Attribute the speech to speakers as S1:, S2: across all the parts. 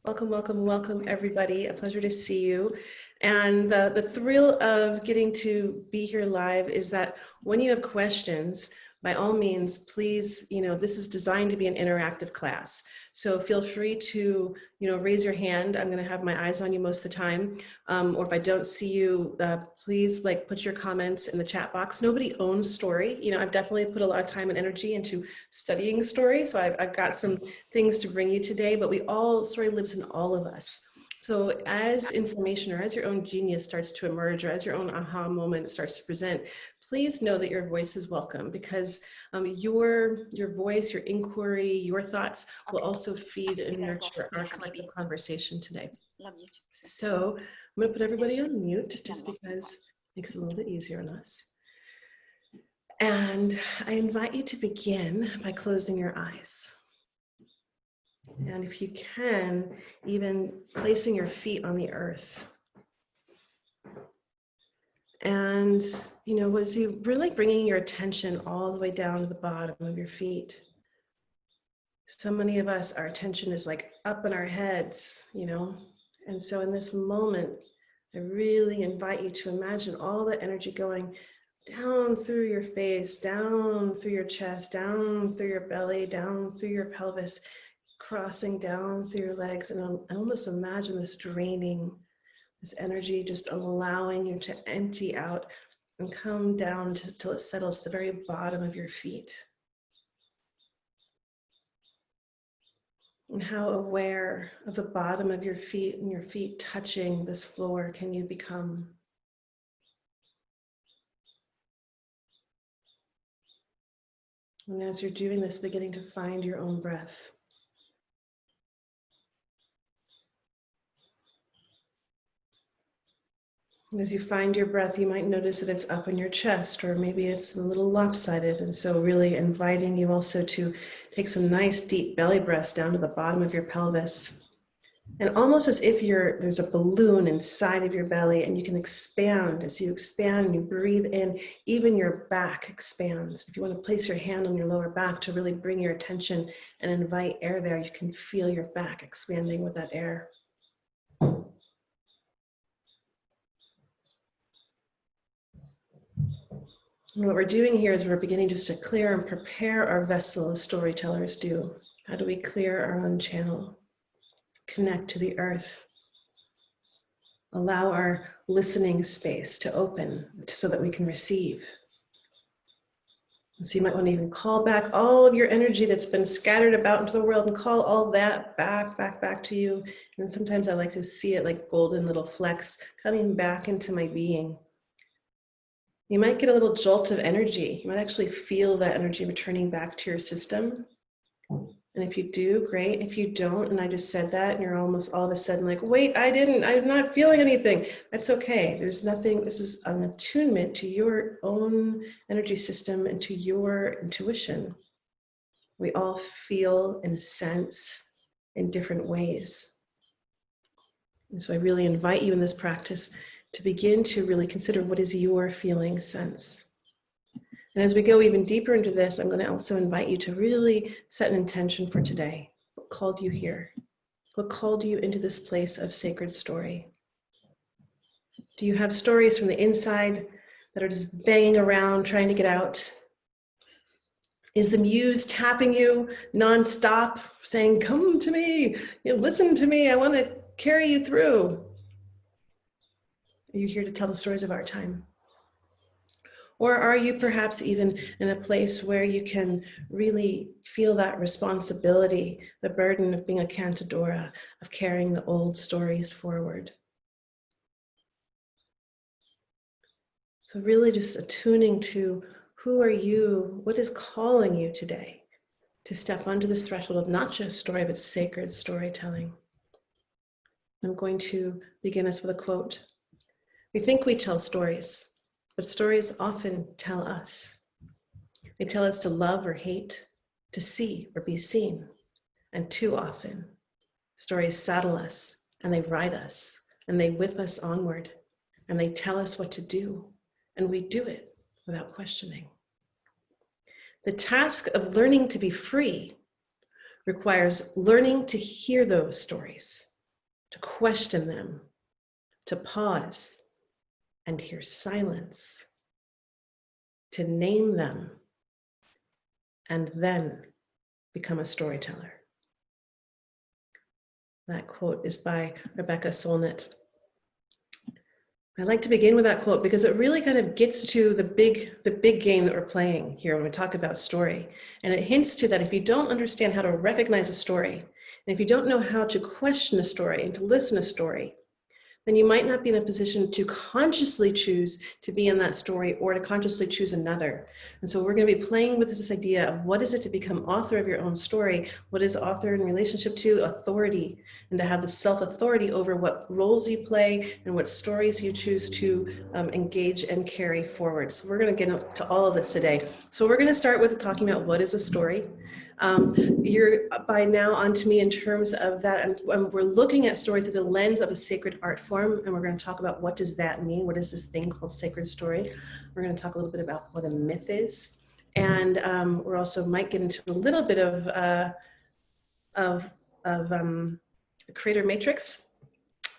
S1: Welcome, welcome, welcome, everybody. A pleasure to see you. And the thrill of getting to be here live is that when you have questions, by all means, please, this is designed to be an interactive class. So feel free to, raise your hand. I'm going to have my eyes on you most of the time. Or if I don't see you, please put your comments in the chat box. Nobody owns story. I've definitely put a lot of time and energy into studying story. So I've got some things to bring you today, but story lives in all of us. So as information or as your own genius starts to emerge or as your own aha moment starts to present, please know that your voice is welcome because your voice, your inquiry, your thoughts will also feed and nurture our collective conversation today. So I'm going to put everybody on mute just because it makes it a little bit easier on us. And I invite you to begin by closing your eyes. And if you can, even placing your feet on the earth. And, was you really bringing your attention all the way down to the bottom of your feet? So many of us, our attention is up in our heads, And so in this moment, I really invite you to imagine all the energy going down through your face, down through your chest, down through your belly, down through your pelvis, crossing down through your legs, and I almost imagine this draining, this energy just allowing you to empty out and come down till it settles at the very bottom of your feet. And how aware of the bottom of your feet and your feet touching this floor can you become? And as you're doing this, beginning to find your own breath. As you find your breath, you might notice that it's up in your chest, or maybe it's a little lopsided. And so really inviting you also to take some nice deep belly breaths down to the bottom of your pelvis. And almost as if there's a balloon inside of your belly and you can expand. As you expand and you breathe in, even your back expands. If you want to place your hand on your lower back to really bring your attention and invite air there, you can feel your back expanding with that air. And what we're doing here is we're beginning just to clear and prepare our vessel as storytellers do. How do we clear our own channel? Connect to the earth. Allow our listening space to open so that we can receive. And so you might want to even call back all of your energy that's been scattered about into the world and call all that back to you. And sometimes I like to see it like golden little flecks coming back into my being. You might get a little jolt of energy. You might actually feel that energy returning back to your system. And if you do, great. If you don't, and I just said that, and you're almost all of a sudden like, wait, I'm not feeling anything. That's okay. There's nothing, this is an attunement to your own energy system and to your intuition. We all feel and sense in different ways. And so I really invite you in this practice to begin to really consider what is your feeling sense. And as we go even deeper into this, I'm going to also invite you to really set an intention for today. What called you here? What called you into this place of sacred story? Do you have stories from the inside that are just banging around, trying to get out? Is the muse tapping you nonstop, saying, come to me, listen to me, I want to carry you through? Are you here to tell the stories of our time? Or are you perhaps even in a place where you can really feel that responsibility, the burden of being a cantadora, of carrying the old stories forward? So really just attuning to who are you, what is calling you today to step onto this threshold of not just story, but sacred storytelling. I'm going to begin us with a quote. We think we tell stories, but stories often tell us. They tell us to love or hate, to see or be seen. And too often, stories saddle us and they ride us and they whip us onward and they tell us what to do. And we do it without questioning. The task of learning to be free requires learning to hear those stories to question them, to pause and hear silence, to name them, and then become a storyteller. That quote is by Rebecca Solnit. I like to begin with that quote because it really kind of gets to the big game that we're playing here when we talk about story. And it hints to that if you don't understand how to recognize a story, and if you don't know how to question a story and to listen to a story, then you might not be in a position to consciously choose to be in that story or to consciously choose another. And so we're going to be playing with this idea of what is it to become author of your own story? What is author in relationship to authority? And to have the self-authority over what roles you play and what stories you choose to engage and carry forward. So we're going to get into all of this today. So we're going to start with talking about what is a story. You're by now onto me in terms of that, and we're looking at story through the lens of a sacred art form, and we're going to talk about what does that mean? What is this thing called sacred story? We're going to talk a little bit about what a myth is, and we're also might get into a little bit of creator matrix.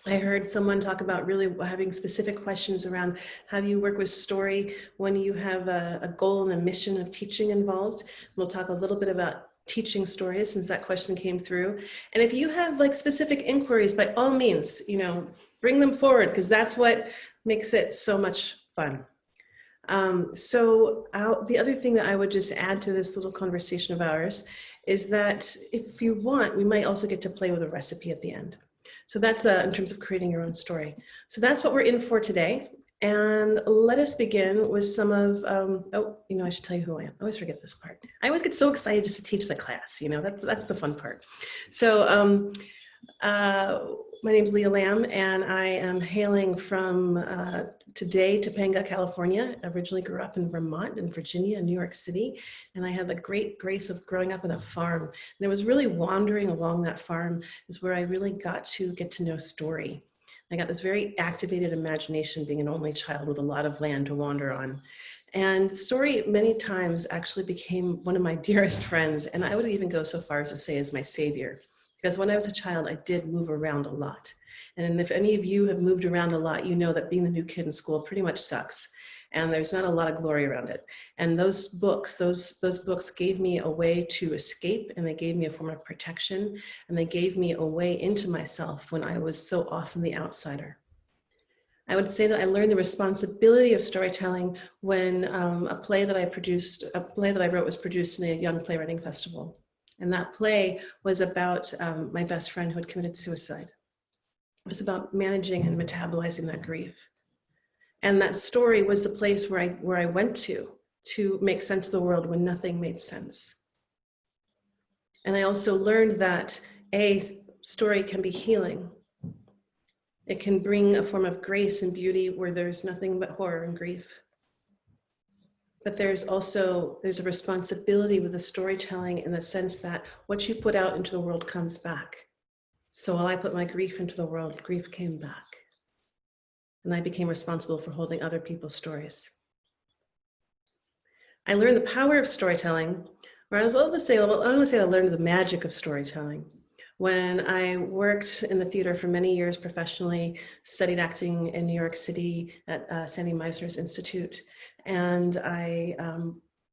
S1: I heard someone talk about really having specific questions around how do you work with story when you have a goal and a mission of teaching involved. We'll talk a little bit about teaching stories since that question came through. And if you have like specific inquiries, by all means, bring them forward because that's what makes it so much fun. The other thing that I would just add to this little conversation of ours is that if you want, we might also get to play with a recipe at the end. So that's in terms of creating your own story. So that's what we're in for today. And let us begin with some of, I should tell you who I am. I always forget this part. I always get so excited just to teach the class, that's the fun part. So my name is Leah Lamb, and I am hailing from today Topanga, California. I originally grew up in Vermont and Virginia and New York City, and I had the great grace of growing up on a farm. And it was really wandering along that farm is where I really got to get to know story. I got this very activated imagination being an only child with a lot of land to wander on. And story many times actually became one of my dearest friends, and I would even go so far as to say as my savior. Because when I was a child, I did move around a lot. And if any of you have moved around a lot, you know that being the new kid in school pretty much sucks. And there's not a lot of glory around it. And those books gave me a way to escape, and they gave me a form of protection, and they gave me a way into myself when I was so often the outsider. I would say that I learned the responsibility of storytelling when a play that I wrote was produced in a young playwriting festival. And that play was about my best friend who had committed suicide. It was about managing and metabolizing that grief. And that story was the place where I went to make sense of the world when nothing made sense. And I also learned that a story can be healing. It can bring a form of grace and beauty where there's nothing but horror and grief. But there's a responsibility with the storytelling in the sense that what you put out into the world comes back. So while I put my grief into the world, grief came back. And I became responsible for holding other people's stories. I learned the power of storytelling, or I want to say I learned the magic of storytelling. When I worked in the theater for many years professionally, studied acting in New York City at Sandy Meisner's Institute, and I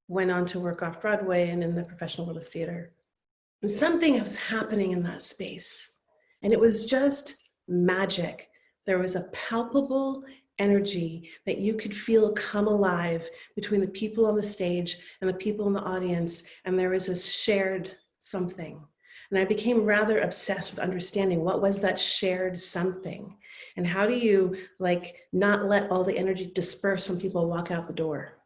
S1: went on to work off Broadway and in the professional world of theater. And something was happening in that space, and it was just magic. There was a palpable energy that you could feel come alive between the people on the stage and the people in the audience, and there was a shared something. And I became rather obsessed with understanding what was that shared something, and how do you not let all the energy disperse when people walk out the door.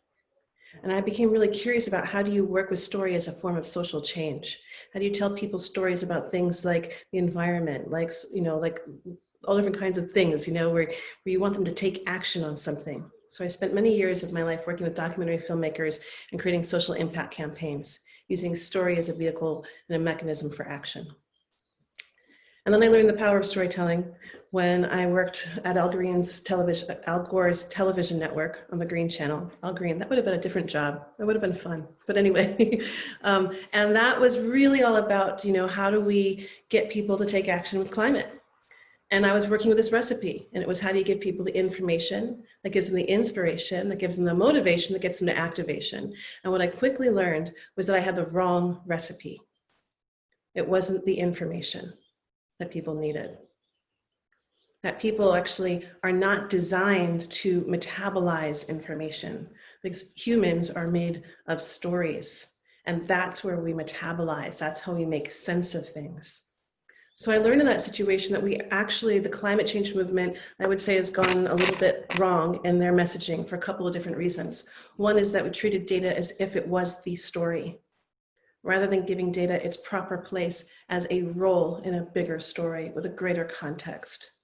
S1: And I became really curious about how do you work with story as a form of social change? How do you tell people stories about things like the environment, like all different kinds of things, where you want them to take action on something. So I spent many years of my life working with documentary filmmakers and creating social impact campaigns, using story as a vehicle and a mechanism for action. And then I learned the power of storytelling when I worked at Al Gore's television network on the Green Channel. Al Gore, that would have been a different job. That would have been fun. But anyway, and that was really all about, how do we get people to take action with climate? And I was working with this recipe, and it was how do you give people the information that gives them the inspiration, that gives them the motivation, that gets them to activation. And what I quickly learned was that I had the wrong recipe. It wasn't the information that people needed. That people actually are not designed to metabolize information, because humans are made of stories, and that's where we metabolize. That's how we make sense of things. So I learned in that situation that we actually, the climate change movement, I would say, has gone a little bit wrong in their messaging for a couple of different reasons. One is that we treated data as if it was the story, rather than giving data its proper place as a role in a bigger story with a greater context.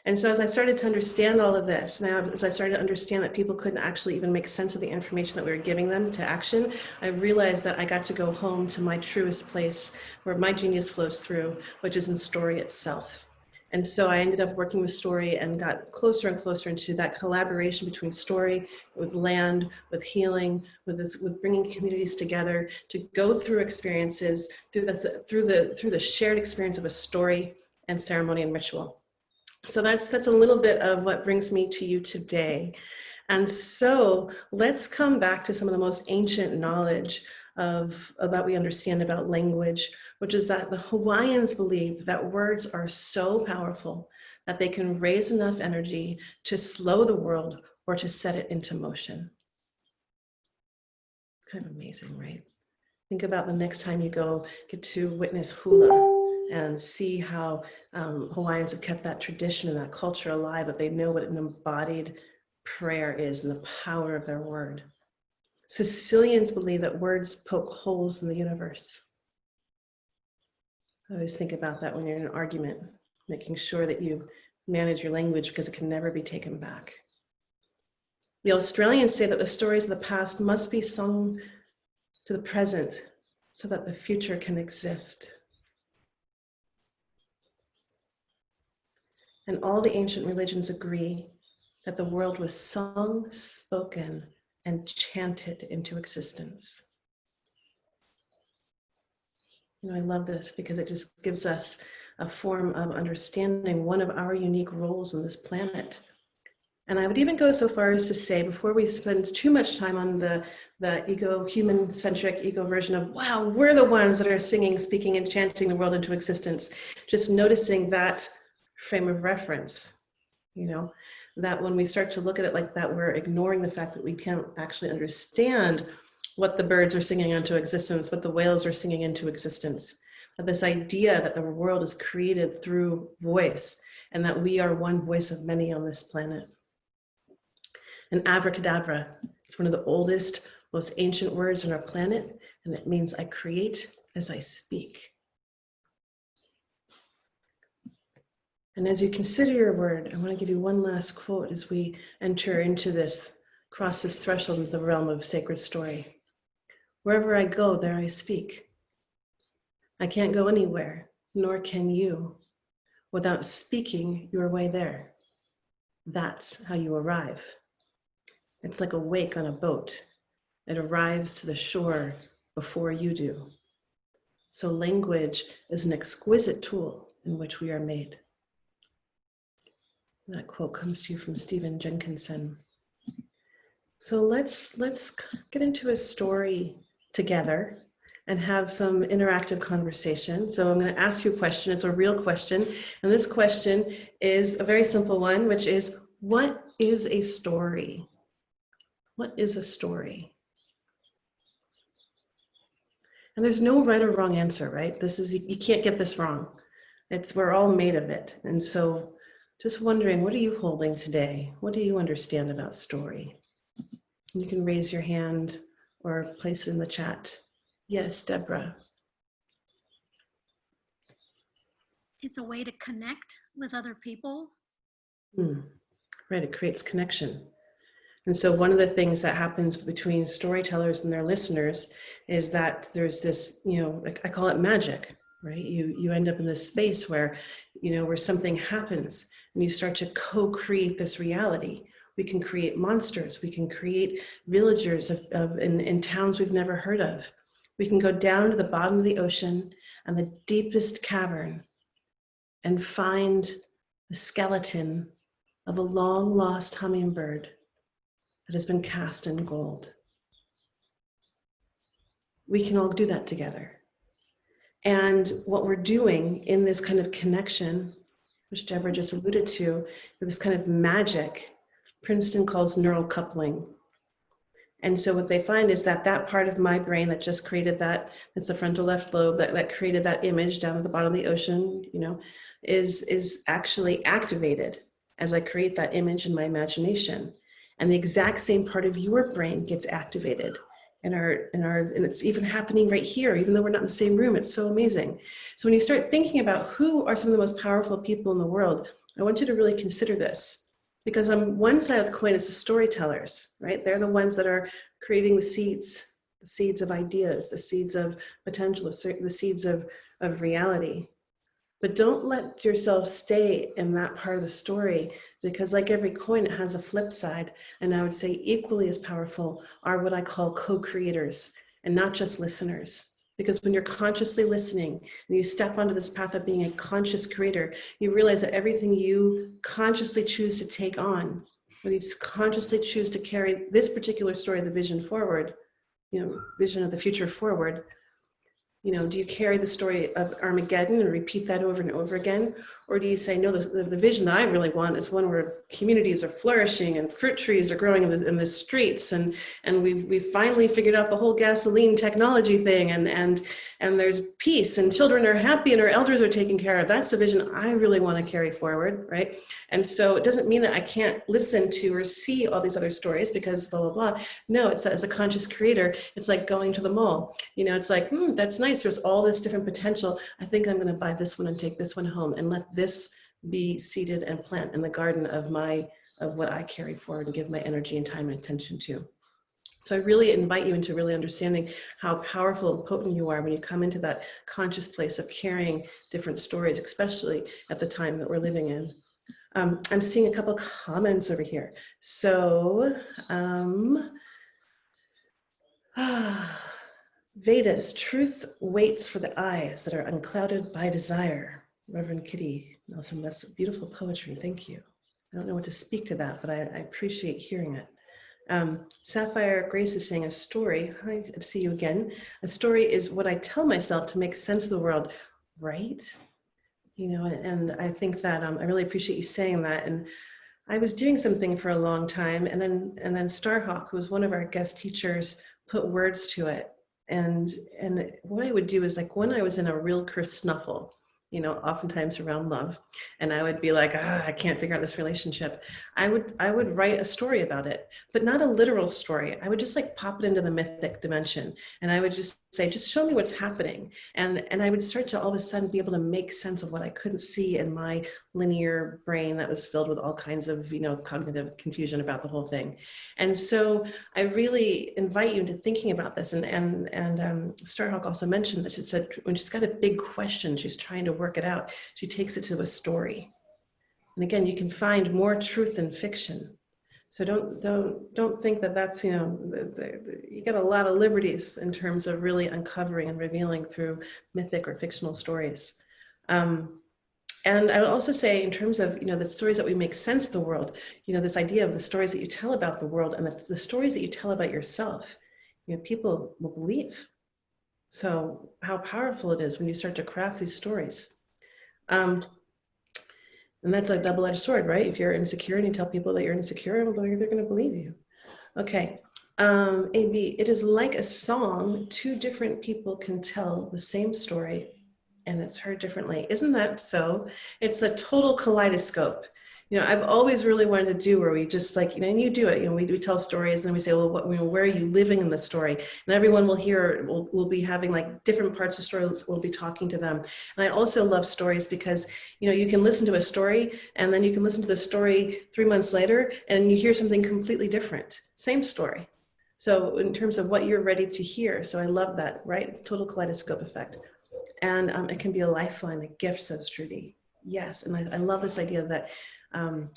S1: And so as I started to understand all of this, now as I started to understand that people couldn't actually even make sense of the information that we were giving them to action, I realized that I got to go home to my truest place where my genius flows through, which is in story itself. And so I ended up working with story and got closer and closer into that collaboration between story, with land, with healing, with bringing communities together to go through experiences through the shared experience of a story and ceremony and ritual. So that's a little bit of what brings me to you today. And so let's come back to some of the most ancient knowledge that we understand about language, which is that the Hawaiians believe that words are so powerful that they can raise enough energy to slow the world or to set it into motion. Kind of amazing, right? Think about the next time you get to witness hula and see how Hawaiians have kept that tradition and that culture alive, that they know what an embodied prayer is and the power of their word. Sicilians believe that words poke holes in the universe. I always think about that when you're in an argument, making sure that you manage your language because it can never be taken back. The Australians say that the stories of the past must be sung to the present so that the future can exist. And all the ancient religions agree that the world was sung, spoken, and chanted into existence. You know, I love this because it just gives us a form of understanding one of our unique roles on this planet. And I would even go so far as to say, before we spend too much time on the ego, human-centric ego version of, wow, we're the ones that are singing, speaking, and chanting the world into existence, just noticing that frame of reference, you know, that when we start to look at it like that, we're ignoring the fact that we can't actually understand what the birds are singing into existence, what the whales are singing into existence. That this idea that the world is created through voice and that we are one voice of many on this planet. And abracadabra, it's one of the oldest, most ancient words on our planet, and it means I create as I speak. And as you consider your word, I want to give you one last quote as we enter into this, cross this threshold into the realm of sacred story. Wherever I go, there I speak. I can't go anywhere, nor can you, without speaking your way there. That's how you arrive. It's like a wake on a boat. It arrives to the shore before you do. So language is an exquisite tool in which we are made. That quote comes to you from Stephen Jenkinson. So let's get into a story together and have some interactive conversation. So I'm going to ask you a question. It's a real question. And this question is a very simple one, which is, what is a story? What is a story? And there's no right or wrong answer, right? You can't get this wrong. We're all made of it. And so just wondering, what are you holding today? What do you understand about story? You can raise your hand or place it in the chat. Yes, Deborah.
S2: It's a way to connect with other people.
S1: Right, it creates connection. And so one of the things that happens between storytellers and their listeners is that there's this, like I call it magic, right? You end up in this space where, where something happens and you start to co-create this reality. We can create monsters. We can create villagers in towns we've never heard of. We can go down to the bottom of the ocean and the deepest cavern and find the skeleton of a long lost hummingbird that has been cast in gold. We can all do that together. And what we're doing in this kind of connection, which Deborah just alluded to, this kind of magic, Princeton calls neural coupling. And so what they find is that that part of my brain that just created that, that's the frontal left lobe, that created that image down at the bottom of the ocean, you know, is actually activated as I create that image in my imagination. And the exact same part of your brain gets activated. And it's even happening right here, even though we're not in the same room. It's so amazing. So when you start thinking about who are some of the most powerful people in the world, I want you to really consider this. Because on one side of the coin, it's the storytellers, right? They're the ones that are creating the seeds of ideas, the seeds of potential, the seeds of reality. But don't let yourself stay in that part of the story, because like every coin, it has a flip side. And I would say equally as powerful are what I call co-creators and not just listeners. Because when you're consciously listening and you step onto this path of being a conscious creator, you realize that everything you consciously choose to take on, when you consciously choose to carry this particular story, the vision forward, you know, vision of the future forward, you know, do you carry the story of Armageddon and repeat that over and over again? Or do you say, no, the vision that I really want is one where communities are flourishing and fruit trees are growing in the streets, and we've finally figured out the whole gasoline technology thing, and there's peace and children are happy and our elders are taken care of. That's the vision I really want to carry forward, right? And so it doesn't mean that I can't listen to or see all these other stories because blah, blah, blah. No, it's that as a conscious creator, it's like going to the mall. You know, it's like, that's nice. There's all this different potential. I think I'm going to buy this one and take this one home and let this be seeded and plant in the garden of what I carry forward and give my energy and time and attention to. So I really invite you into really understanding how powerful and potent you are when you come into that conscious place of carrying different stories, especially at the time that we're living in. I'm seeing a couple of comments over here. So, Vedas, truth waits for the eyes that are unclouded by desire. Reverend Kitty Nelson, that's beautiful poetry, thank you. I don't know what to speak to that, but I appreciate hearing it. Sapphire Grace is saying a story, hi, to see you again. A story is what I tell myself to make sense of the world, right? You know, and I think that I really appreciate you saying that. And I was doing something for a long time, and then Starhawk, who was one of our guest teachers, put words to it. And what I would do is, like, when I was in a real kerfuffle, you know, oftentimes around love, and I would be like, I can't figure out this relationship. I would write a story about it, but not a literal story. I would just like pop it into the mythic dimension, and I would just say, just show me what's happening. And I would start to all of a sudden be able to make sense of what I couldn't see in my linear brain that was filled with all kinds of, you know, cognitive confusion about the whole thing. And so I really invite you into thinking about this. And Starhawk also mentioned this. She said when she's got a big question, she's trying to work it out, she takes it to a story. And again, you can find more truth in fiction. So don't think that that's, you know, you get a lot of liberties in terms of really uncovering and revealing through mythic or fictional stories. And I would also say, in terms of, you know, the stories that we make sense of the world, you know, this idea of the stories that you tell about the world and the stories that you tell about yourself, you know, people will believe. So how powerful it is when you start to craft these stories. And that's a double-edged sword, right? If you're insecure and you tell people that you're insecure, well, they're going to believe you. Okay. AB, it is like a song. Two different people can tell the same story and it's heard differently. Isn't that so? It's a total kaleidoscope. You know, I've always really wanted to do where we just, like, you know, and you do it, you know, we tell stories and we say, well, you know, where are you living in the story? And everyone will hear, we'll be having like different parts of stories, we'll be talking to them. And I also love stories because, you know, you can listen to a story and then you can listen to the story 3 months later and you hear something completely different. Same story. So in terms of what you're ready to hear. So I love that, right? Total kaleidoscope effect. And it can be a lifeline, a gift, says Trudy. Yes, and I love this idea that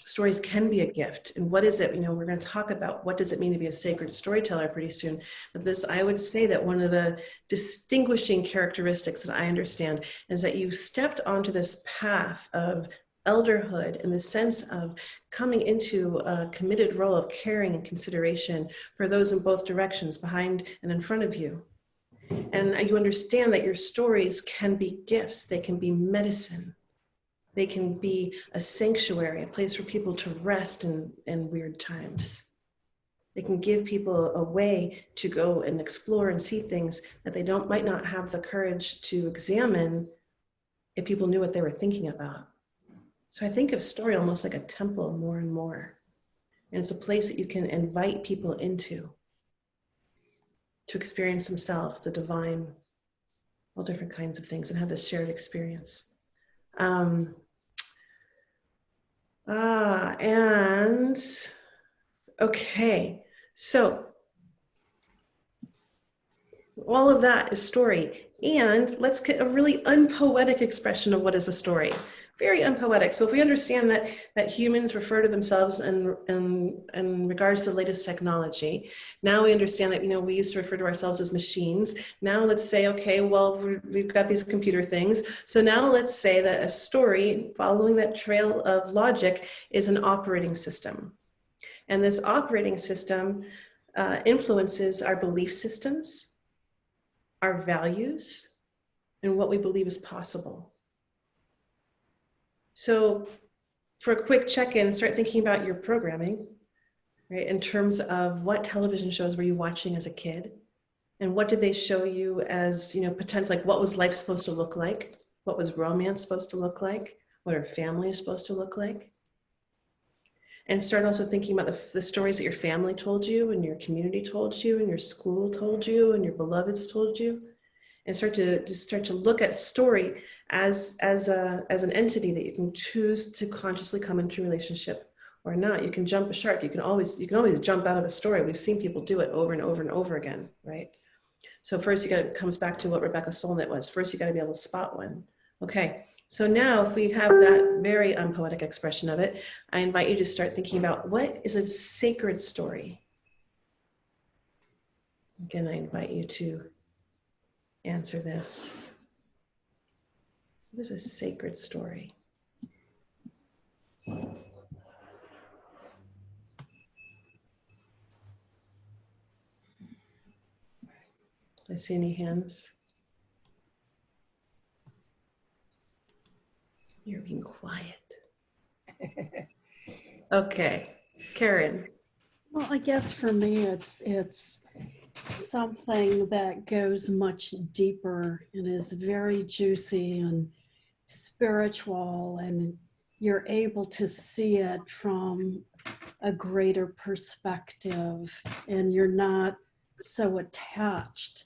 S1: Stories can be a gift. And what is it? We're going to talk about what does it mean to be a sacred storyteller pretty soon. But I would say that one of the distinguishing characteristics that I understand is that you stepped onto this path of elderhood in the sense of coming into a committed role of caring and consideration for those in both directions, behind and in front of you. And you understand that your stories can be gifts, they can be medicine. They can be a sanctuary, a place for people to rest in weird times. They can give people a way to go and explore and see things that they might not have the courage to examine if people knew what they were thinking about. So I think of story almost like a temple more and more. And it's a place that you can invite people into to experience themselves, the divine, all different kinds of things, and have this shared experience. And okay, so all of that is story. And let's get a really unpoetic expression of what is a story. Very unpoetic. So if we understand that humans refer to themselves in regards to the latest technology, now we understand that we used to refer to ourselves as machines. Now let's say, okay, well, we've got these computer things. So now let's say that a story, following that trail of logic, is an operating system. And this operating system influences our belief systems, our values, and what we believe is possible. So for a quick check-in, start thinking about your programming, right? In terms of what television shows were you watching as a kid? And what did they show you as, potential, like what was life supposed to look like? What was romance supposed to look like? What are families supposed to look like? And start also thinking about the stories that your family told you and your community told you and your school told you and your beloveds told you. And start to look at story as an entity that you can choose to consciously come into relationship or not. You can jump a shark. You can always jump out of a story. We've seen people do it over and over and over again, right? So first it comes back to what Rebecca Solnit was. First you got to be able to spot one. Okay, so now if we have that very unpoetic expression of it, I invite you to start thinking about what is a sacred story. Again, I invite you to answer this. What is a sacred story? I see any hands? You're being quiet. Okay, Karen.
S3: Well, I guess for me, it's something that goes much deeper and is very juicy and spiritual, and you're able to see it from a greater perspective, and you're not so attached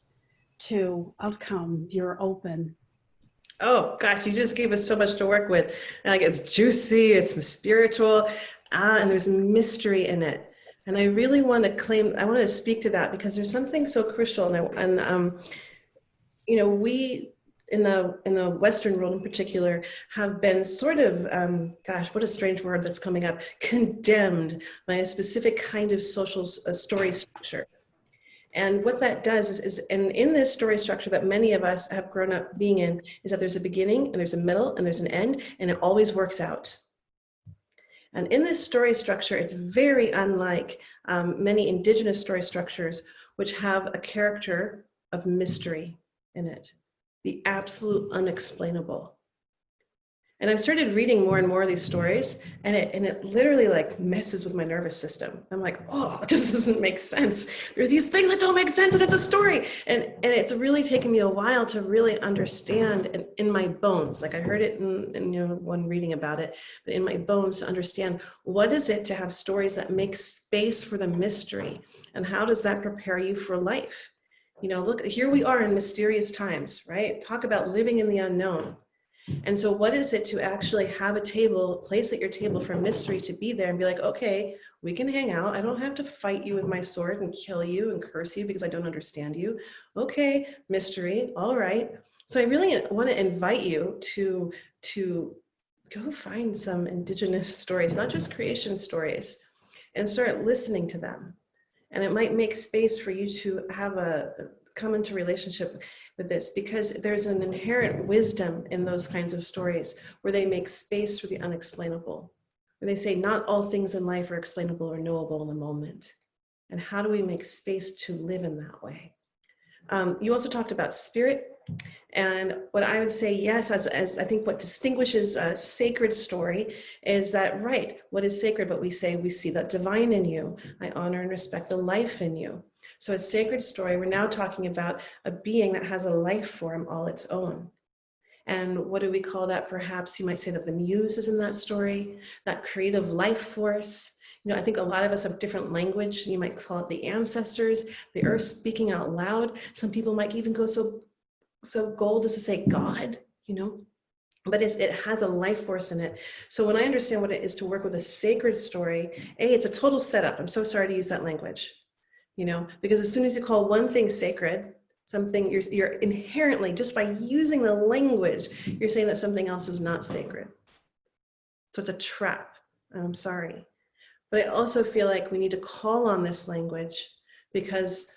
S3: to outcome. You're open.
S1: Oh gosh, you just gave us so much to work with. Like it's juicy, it's spiritual, and there's mystery in it. And I really want to speak to that because there's something so crucial. We in the Western world in particular have been sort of, gosh, what a strange word that's coming up, condemned by a specific kind of social story structure. And what that does and in this story structure that many of us have grown up being in, is that there's a beginning and there's a middle and there's an end, and it always works out. And in this story structure, it's very unlike many indigenous story structures, which have a character of mystery in it, the absolute unexplainable. And I've started reading more and more of these stories, and it literally like messes with my nervous system. I'm like, oh, it just doesn't make sense. There are these things that don't make sense, and it's a story. And it's really taken me a while to really understand in my bones. Like I heard it in one reading about it, but in my bones to understand what is it to have stories that make space for the mystery, and how does that prepare you for life? Look, here we are in mysterious times, right? Talk about living in the unknown. And so what is it to actually have a place at your table for mystery to be there and be like, okay, we can hang out. I don't have to fight you with my sword and kill you and curse you because I don't understand you. Okay, mystery, all right. So I really want to invite you to go find some indigenous stories, not just creation stories, and start listening to them. And it might make space for you to have come into relationship with this, because there's an inherent wisdom in those kinds of stories where they make space for the unexplainable, where they say not all things in life are explainable or knowable in the moment. And how do we make space to live in that way? You also talked about spirit. And what I would say, yes, as I think what distinguishes a sacred story is that, right, what is sacred? But we say, we see that divine in you. I honor and respect the life in you. So a sacred story, we're now talking about a being that has a life form all its own. And what do we call that? Perhaps you might say that the muse is in that story, that creative life force. You know, I think a lot of us have different language. You might call it the ancestors, the earth speaking out loud. Some people might even go so gold as to say God, you know, but it has a life force in it. So when I understand what it is to work with a sacred story, it's a total setup. I'm so sorry to use that language, you know, because as soon as you call one thing sacred, something you're inherently, just by using the language, you're saying that something else is not sacred. So it's a trap. I'm sorry. But I also feel like we need to call on this language because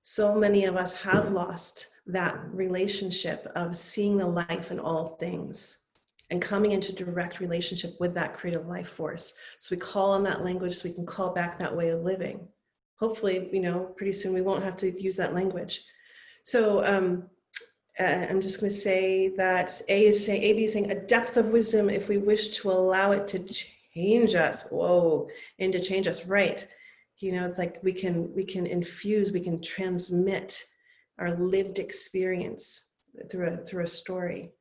S1: so many of us have lost that relationship of seeing the life in all things and coming into direct relationship with that creative life force. So we call on that language so we can call back that way of living. Hopefully, you know, pretty soon we won't have to use that language. So I'm just going to say that AB is saying a depth of wisdom if we wish to allow it to change us. Whoa, and to change us, right? You know, it's like we can infuse, we can transmit our lived experience through a story.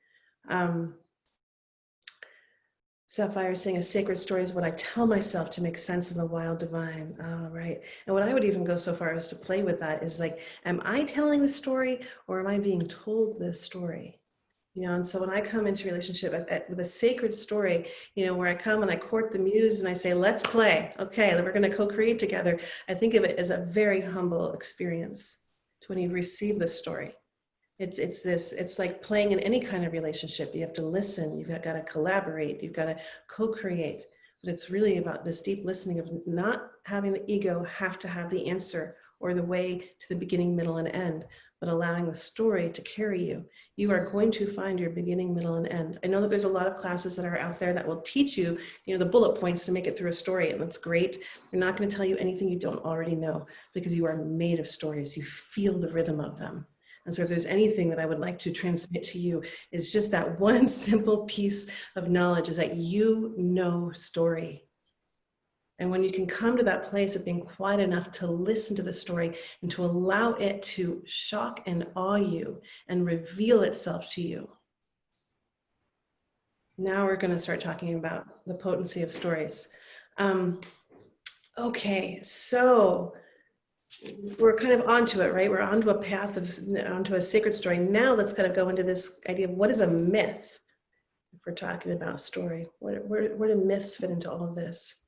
S1: Sapphire saying a sacred story is what I tell myself to make sense of the wild divine. Oh, right. And what I would even go so far as to play with that is like, am I telling the story or am I being told the story? You know, and so when I come into relationship with a sacred story, you know, where I come and I court the muse and I say, let's play. Okay, we're going to co-create together. I think of it as a very humble experience to when you receive the story. It's like playing in any kind of relationship. You have to listen, you've got to collaborate, you've got to co-create. But it's really about this deep listening of not having the ego have to have the answer or the way to the beginning, middle, and end, but allowing the story to carry you. You are going to find your beginning, middle, and end. I know that there's a lot of classes that are out there that will teach you, you know, the bullet points to make it through a story, and that's great. They're not going to tell you anything you don't already know because you are made of stories. You feel the rhythm of them. And so if there's anything that I would like to transmit to you is just that one simple piece of knowledge is that you know story. And when you can come to that place of being quiet enough to listen to the story and to allow it to shock and awe you and reveal itself to you. Now we're going to start talking about the potency of stories. Okay, so we're kind of onto it, right? We're onto a path onto a sacred story. Now let's kind of go into this idea of what is a myth. If we're talking about story, where do myths fit into all of this?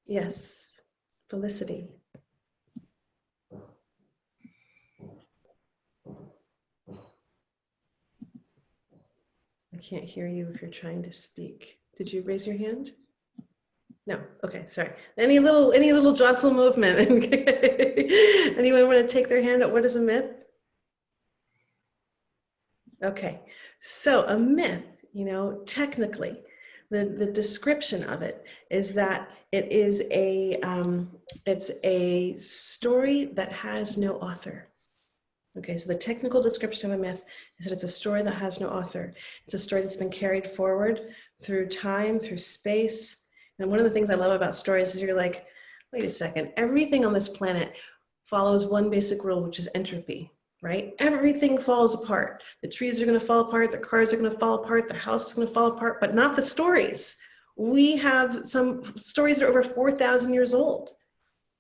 S1: Yes, Felicity. I can't hear you if you're trying to speak. Did you raise your hand? No. Okay, sorry. Any little jostle movement? Anyone want to take their hand at what is a myth? Okay, so a myth, you know, technically, the description of it is that it is it's a story that has no author. Okay, so the technical description of a myth is that it's a story that has no author. It's a story that's been carried forward through time, through space. And one of the things I love about stories is you're like, wait a second, everything on this planet follows one basic rule, which is entropy, right? Everything falls apart. The trees are going to fall apart, the cars are going to fall apart, the house is going to fall apart, but not the stories. We have some stories that are over 4,000 years old.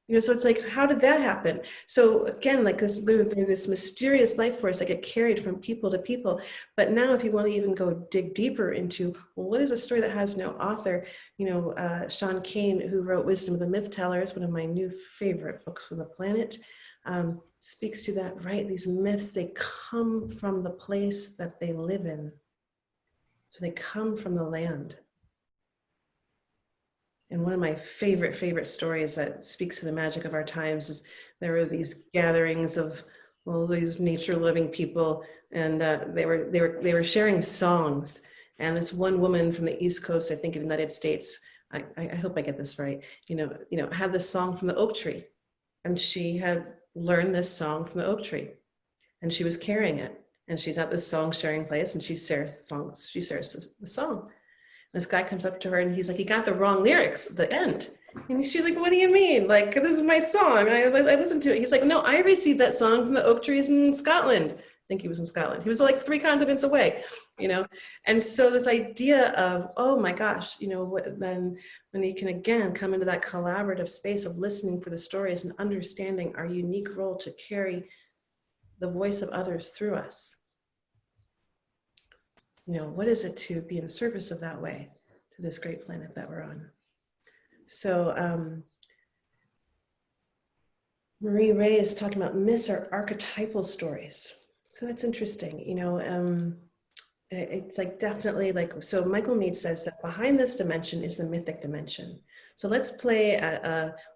S1: You know, so it's like, how did that happen? So again, like this mysterious life force that get carried from people to people. But now if you want to even go dig deeper into, well, what is a story that has no author? You know, Sean Kane, who wrote Wisdom of the Myth Teller, is one of my new favorite books on the planet. speaks to that, right? These myths, they come from the place that they live in. So they come from the land. And one of my favorite stories that speaks to the magic of our times is there were these gatherings of all these nature loving people, and they were sharing songs. And this one woman from the East Coast, I think, of the United States, I hope I get this right, had this song from the oak tree, and she had learned this song from the oak tree, and she was carrying it, and she's at this song sharing place, and she shares the songs. She shares the song. This guy comes up to her and he's like, "You got the wrong lyrics at the end." And she's like, "What do you mean? Like, this is my song. I listened to it." He's like, "No, I received that song from the oak trees in Scotland." I think he was in Scotland. He was like 3 continents away, And so this idea of, oh my gosh, then when you can again come into that collaborative space of listening for the stories and understanding our unique role to carry the voice of others through us. What is it to be in service of that way to this great planet that we're on? So Marie Ray is talking about myths are archetypal stories. So that's interesting. It's like definitely like, so Michael Meade says that behind this dimension is the mythic dimension. So let's play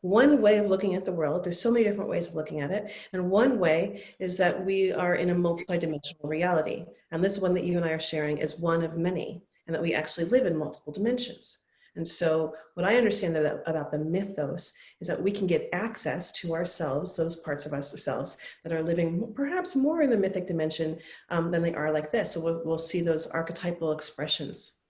S1: one way of looking at the world. There's so many different ways of looking at it. And one way is that we are in a multidimensional reality. And this one that you and I are sharing is one of many, and that we actually live in multiple dimensions. And so what I understand about the mythos is that we can get access to ourselves, those parts of ourselves that are living perhaps more in the mythic dimension than they are like this. So we'll see those archetypal expressions.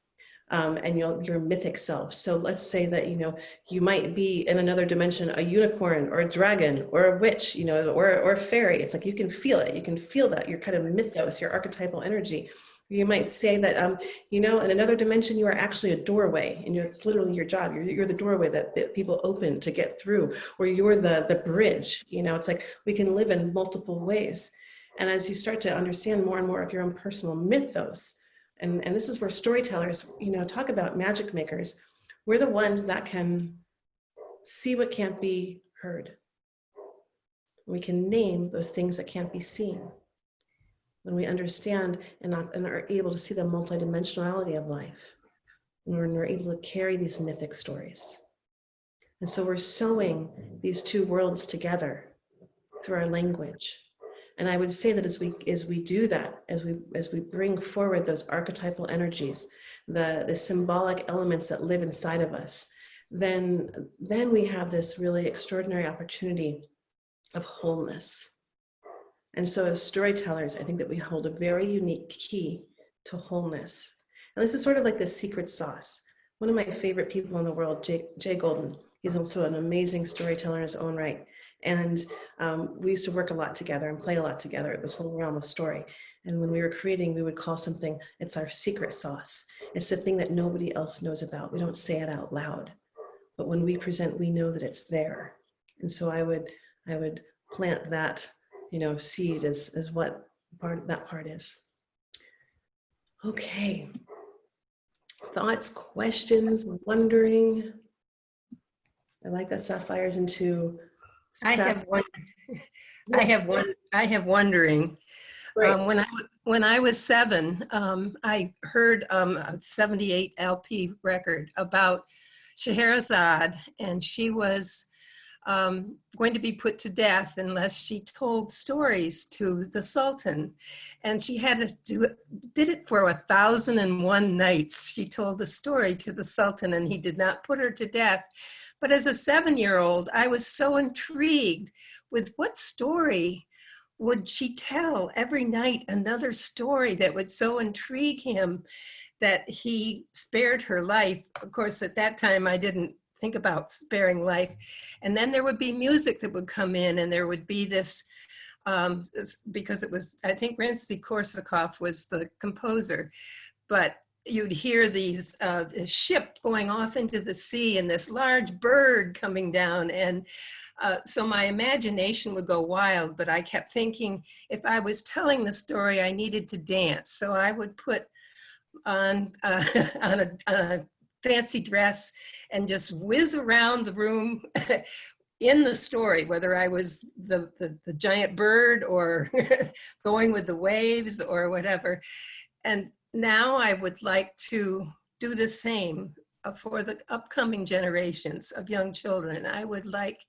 S1: And your mythic self. So let's say that, you might be in another dimension, a unicorn or a dragon or a witch, or a fairy. It's like, you can feel it. You can feel that, your kind of mythos, your archetypal energy. You might say that, in another dimension, you are actually a doorway, and it's literally your job. You're the doorway that people open to get through, or you're the bridge. It's like we can live in multiple ways. And as you start to understand more and more of your own personal mythos, and this is where storytellers, talk about magic makers, we're the ones that can see what can't be heard. We can name those things that can't be seen. When we understand and are able to see the multidimensionality of life, and when we're able to carry these mythic stories. And so we're sewing these two worlds together through our language. And I would say that as we do that, as we bring forward those archetypal energies, the symbolic elements that live inside of us, then we have this really extraordinary opportunity of wholeness. And so as storytellers, I think that we hold a very unique key to wholeness. And this is sort of like the secret sauce. One of my favorite people in the world, Jay Golden, he's also an amazing storyteller in his own right. And we used to work a lot together and play a lot together at this whole realm of story. And when we were creating, we would call something, it's our secret sauce. It's the thing that nobody else knows about. We don't say it out loud. But when we present, we know that it's there. And so I would plant that, seed as what that part is. Okay. Thoughts, questions, wondering? I like that Sapphire's into.
S4: I have wondering. When I was 7, I heard a 78 LP record about Scheherazade, and she was going to be put to death unless she told stories to the Sultan. And she had to did it for 1,001 nights. She told a story to the Sultan, and he did not put her to death. But as a 7-year-old, I was so intrigued with what story would she tell every night, another story that would so intrigue him that he spared her life. Of course, at that time, I didn't think about sparing life. And then there would be music that would come in, and there would be this, because it was, I think Rimsky-Korsakov was the composer, but you'd hear these ship going off into the sea and this large bird coming down. And so my imagination would go wild, but I kept thinking if I was telling the story, I needed to dance. So I would put on a fancy dress and just whiz around the room in the story, whether I was the giant bird or going with the waves or whatever. And now I would like to do the same for the upcoming generations of young children. I would like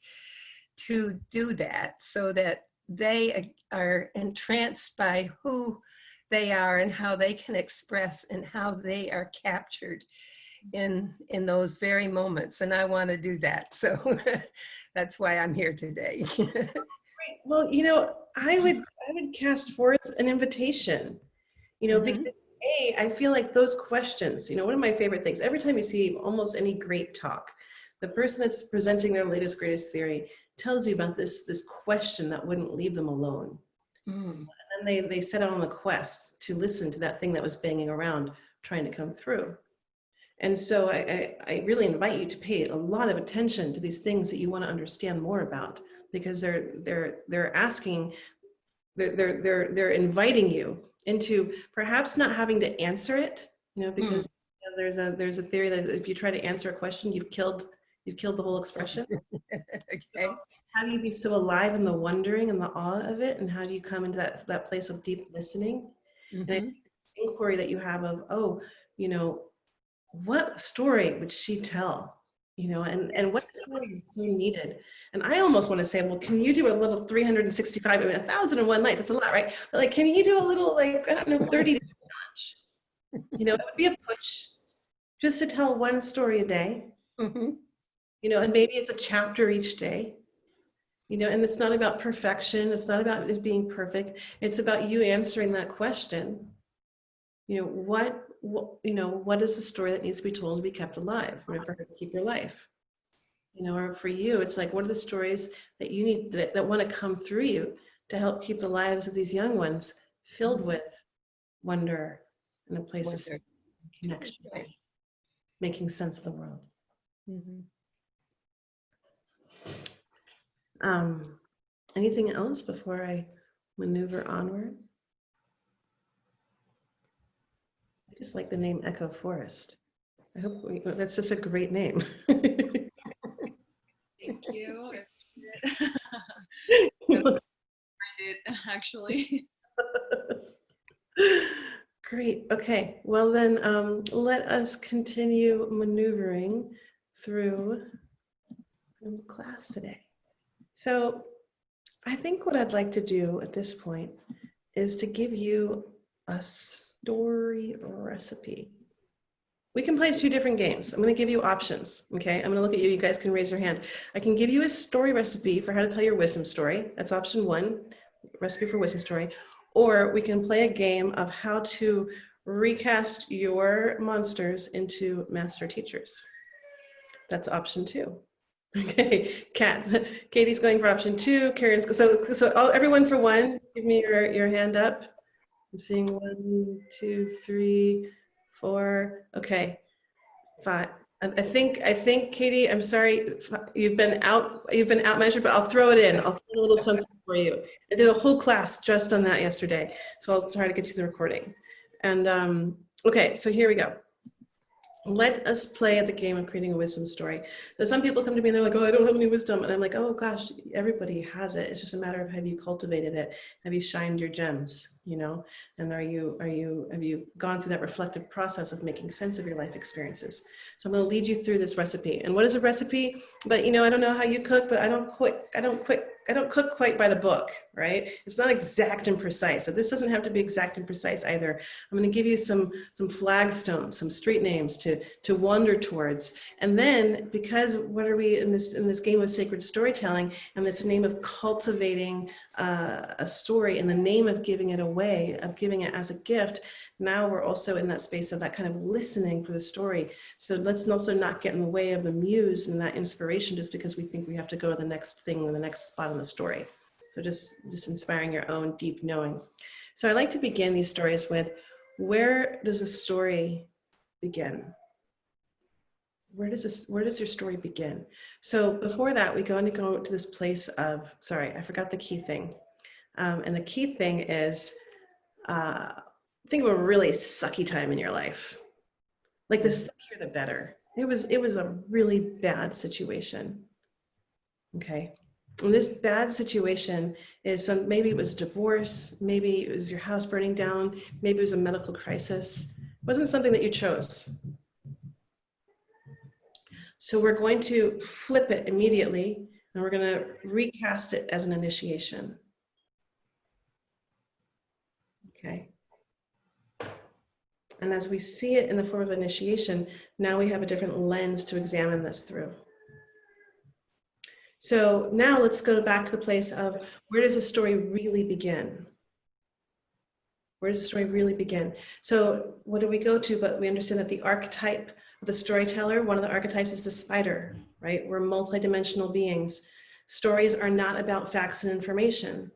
S4: to do that so that they are entranced by who they are and how they can express and how they are captured in those very moments. And I want to do that. So that's why I'm here today.
S1: Well, I would cast forth an invitation, because I feel like those questions, one of my favorite things, every time you see almost any great talk, the person that's presenting their latest, greatest theory tells you about this question that wouldn't leave them alone. And then they set out on a quest to listen to that thing that was banging around, trying to come through. And so I really invite you to pay a lot of attention to these things that you want to understand more about, because they're asking, they're inviting you into perhaps not having to answer it, because there's a theory that if you try to answer a question, you've killed the whole expression.
S4: Okay.
S1: So how do you be so alive in the wondering and the awe of it, and how do you come into that place of deep listening? And I think the inquiry that you have of, what story would she tell? And what story is so needed? And I almost want to say, well, can you do a little 365, 1,001 nights? That's a lot, right? But like, can you do a little, like, I don't know, 30 day challenge? It would be a push just to tell one story a day. And maybe it's a chapter each day. And it's not about perfection. It's not about it being perfect. It's about you answering that question. What is the story that needs to be told to be kept alive, for her to keep your life? Or for you, it's like, what are the stories that you need that want to come through you to help keep the lives of these young ones filled with wonder and a place of connection, making sense of the world. Anything else before I maneuver onward? I just like the name Echo Forest. I hope that's just a great name.
S5: Thank you. Actually.
S1: Great. Okay. Well, then let us continue maneuvering through class today. So I think what I'd like to do at this point is to give you a story recipe. We can play 2 different games. I'm going to give you options. Okay. I'm going to look at you. You guys can raise your hand. I can give you a story recipe for how to tell your wisdom story. That's option 1, recipe for wisdom story. Or we can play a game of how to recast your monsters into master teachers. That's option 2. Okay, Katie's going for option 2. Karen's so everyone for 1. Give me your hand up. I'm seeing 1, 2, 3, 4. Okay, 5. I think Katie, I'm sorry, you've been outmeasured, but I'll throw it in. I'll throw a little something for you. I did a whole class just on that yesterday, so I'll try to get you the recording. And okay, so here we go. Let us play at the game of creating a wisdom story. So some people come to me and they're like, oh, I don't have any wisdom. And I'm like, oh gosh, everybody has it. It's just a matter of, have you cultivated it? Have you shined your gems, And have you gone through that reflective process of making sense of your life experiences? So I'm going to lead you through this recipe. And what is a recipe? But I don't know how you cook, but I don't cook quite by the book, right? It's not exact and precise. So this doesn't have to be exact and precise either. I'm going to give you some flagstones, some street names to wander towards. And then, because what are we in this game of sacred storytelling, and it's a name of cultivating a story in the name of giving it away, of giving it as a gift. Now we're also in that space of that kind of listening for the story. So let's also not get in the way of the muse and that inspiration just because we think we have to go to the next thing or the next spot in the story. So just inspiring your own deep knowing. So I like to begin these stories with, where does a story begin? Where does your story begin? So before that, we go to this place of, sorry, I forgot the key thing. And the key thing is, think of a really sucky time in your life. Like the suckier, the better. It was a really bad situation. Okay. And this bad situation is maybe it was divorce, maybe it was your house burning down, maybe it was a medical crisis. It wasn't something that you chose. So we're going to flip it immediately, and we're going to recast it as an initiation. Okay. And as we see it in the form of initiation, now we have a different lens to examine this through. So now let's go back to the place of, where does the story really begin? Where does the story really begin? So what do we go to? But we understand that the archetype of the storyteller, one of the archetypes is the spider, right? We're multidimensional beings. Stories are not about facts and information.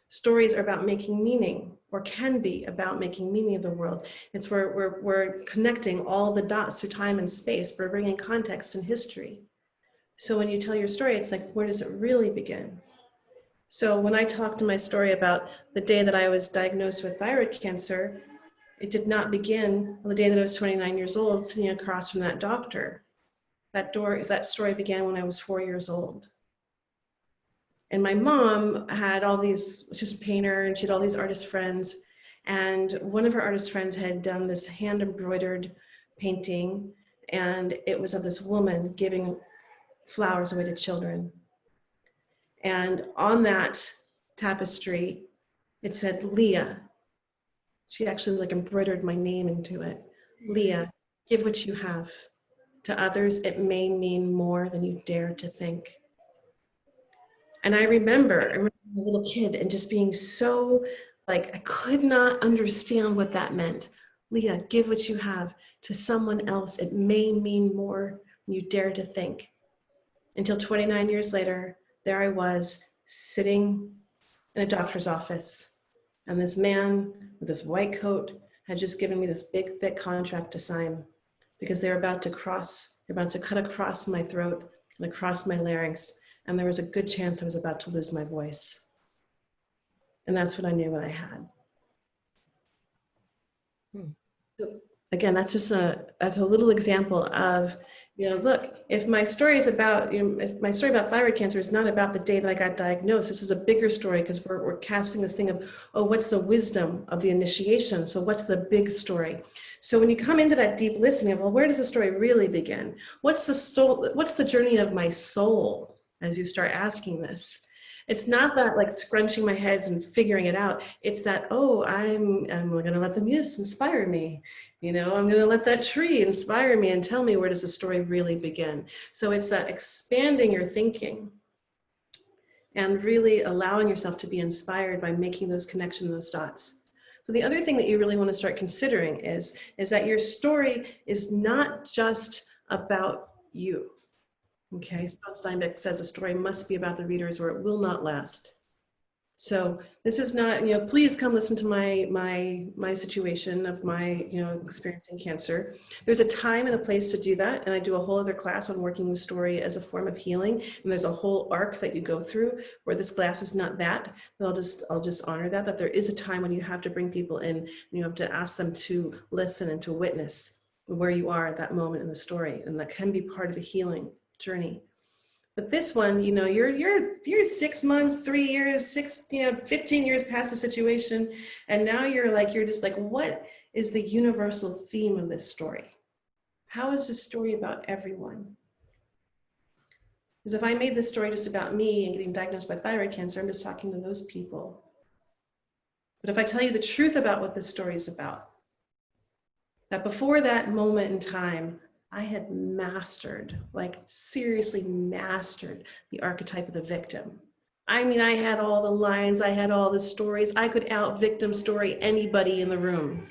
S1: Stories are about making meaning, or can be about making meaning of the world. It's where we're connecting all the dots through time and space. We're bringing context and history. So when you tell your story, it's like, where does it really begin? So when I talked in my story about the day that I was diagnosed with thyroid cancer, it did not begin on the day that I was 29 years old, sitting across from that doctor. That story began when I was 4 years old. And my mom had all these, she's a painter, and she had all these artist friends. And one of her artist friends had done this hand embroidered painting, and it was of this woman giving flowers away to children. And on that tapestry, it said Leah. She actually like embroidered my name into it. Leah, give what you have. To others, it may mean more than you dare to think. And I remember a little kid and just being so like, I could not understand what that meant. Leah, give what you have to someone else. It may mean more than you dare to think. Until 29 years later, there I was sitting in a doctor's office. And this man with this white coat had just given me this big, thick contract to sign, because they're about to cut across my throat and across my larynx. And there was a good chance I was about to lose my voice. And that's what I knew what I had. So again, that's just a little example of, look, if my story is about, if my story about thyroid cancer is not about the day that I got diagnosed, this is a bigger story, because we're casting this thing of, oh, what's the wisdom of the initiation? So what's the big story? So when you come into that deep listening of, well, where does the story really begin? What's the journey of my soul as you start asking this? It's not that like scrunching my heads and figuring it out. It's that, oh, I'm going to let the muse inspire me. I'm going to let that tree inspire me and tell me, where does the story really begin? So it's that expanding your thinking and really allowing yourself to be inspired by making those connections, those dots. So the other thing that you really want to start considering is that your story is not just about you. Okay, Scott Steinbeck says a story must be about the readers or it will not last. So this is not, please come listen to my situation of my, experiencing cancer. There's a time and a place to do that. And I do a whole other class on working with story as a form of healing. And there's a whole arc that you go through where this class is not that, but I'll just honor that there is a time when you have to bring people in and you have to ask them to listen and to witness where you are at that moment in the story. And that can be part of the healing journey. But this one, you're 6 months, 3 years, 15 years past the situation. And now you're just like, what is the universal theme of this story? How is this story about everyone? Because if I made this story just about me and getting diagnosed by thyroid cancer, I'm just talking to those people. But if I tell you the truth about what this story is about, that before that moment in time, I had mastered, like seriously mastered the archetype of the victim. I mean, I had all the lines, I had all the stories. I could out-victim story anybody in the room.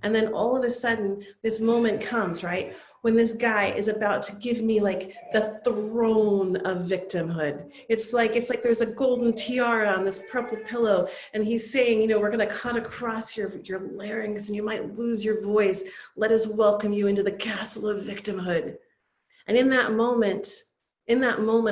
S1: And then all of a sudden, this moment comes, right? When this guy is about to give me like the throne of victimhood. It's like there's a golden tiara on this purple pillow, and he's saying, we're gonna cut across your larynx and you might lose your voice. Let us welcome you into the castle of victimhood. And in that moment,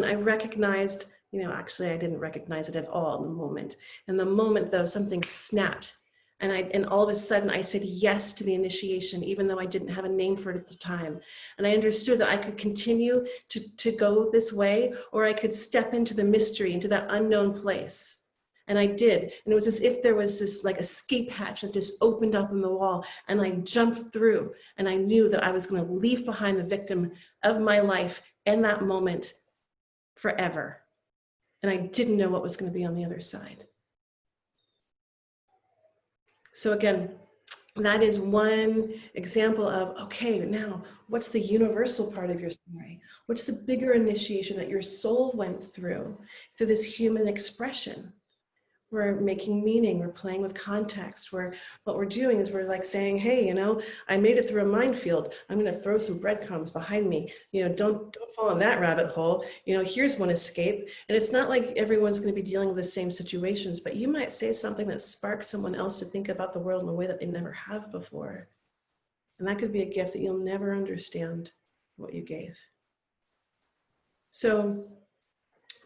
S1: I recognized, actually I didn't recognize it at all in the moment. In the moment though, something snapped. And all of a sudden I said yes to the initiation, even though I didn't have a name for it at the time. And I understood that I could continue to go this way, or I could step into the mystery, into that unknown place. And I did. And it was as if there was this like escape hatch that just opened up in the wall, and I jumped through, and I knew that I was going to leave behind the victim of my life in that moment forever. And I didn't know what was going to be on the other side. So again, that is one example of, okay, now what's the universal part of your story? What's the bigger initiation that your soul went through this human expression? We're making meaning, we're playing with context, what we're doing is we're like saying, hey, you know, I made it through a minefield. I'm going to throw some breadcrumbs behind me. You know, don't fall in that rabbit hole. You know, here's one escape. And it's not like everyone's going to be dealing with the same situations, but you might say something that sparks someone else to think about the world in a way that they never have before. And that could be a gift that you'll never understand what you gave. So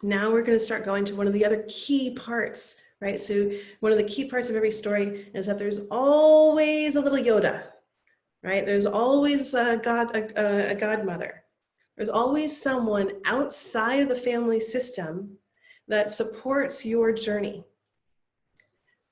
S1: now we're going to start going to one of the other key parts, right? So one of the key parts of every story is that there's always a little Yoda, right? There's always a godmother. There's always someone outside of the family system that supports your journey.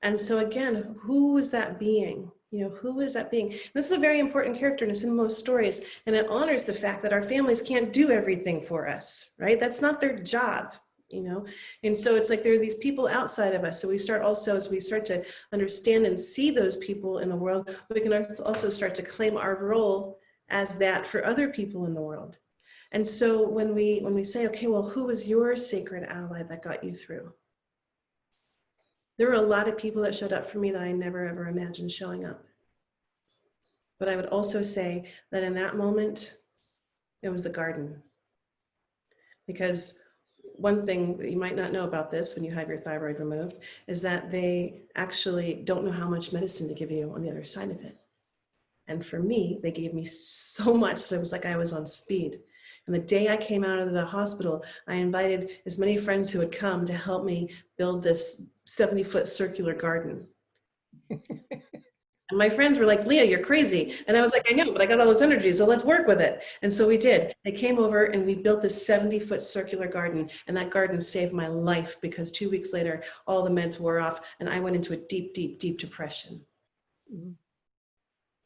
S1: And so again, who is that being? You know, who is that being? This is a very important character, and it's in most stories, and it honors the fact that our families can't do everything for us, right? That's not their job, you know? And so it's like there are these people outside of us. So we start also, as we start to understand and see those people in the world, we can also start to claim our role as that for other people in the world. And so when we say, okay, well, who was your sacred ally that got you through? There were a lot of people that showed up for me that I never ever imagined showing up. But I would also say that in that moment, it was the garden. Because one thing that you might not know about this when you have your thyroid removed is that they actually don't know how much medicine to give you on the other side of it. And for me, they gave me so much that it was like I was on speed. And the day I came out of the hospital, I invited as many friends who would come to help me build this 70-foot circular garden. And my friends were like, Leah, you're crazy. And I was like, I know, but I got all this energy, so let's work with it. And so we did. They came over and we built this 70-foot circular garden. And that garden saved my life because 2 weeks later, all the meds wore off and I went into a deep, deep, deep depression. Mm-hmm.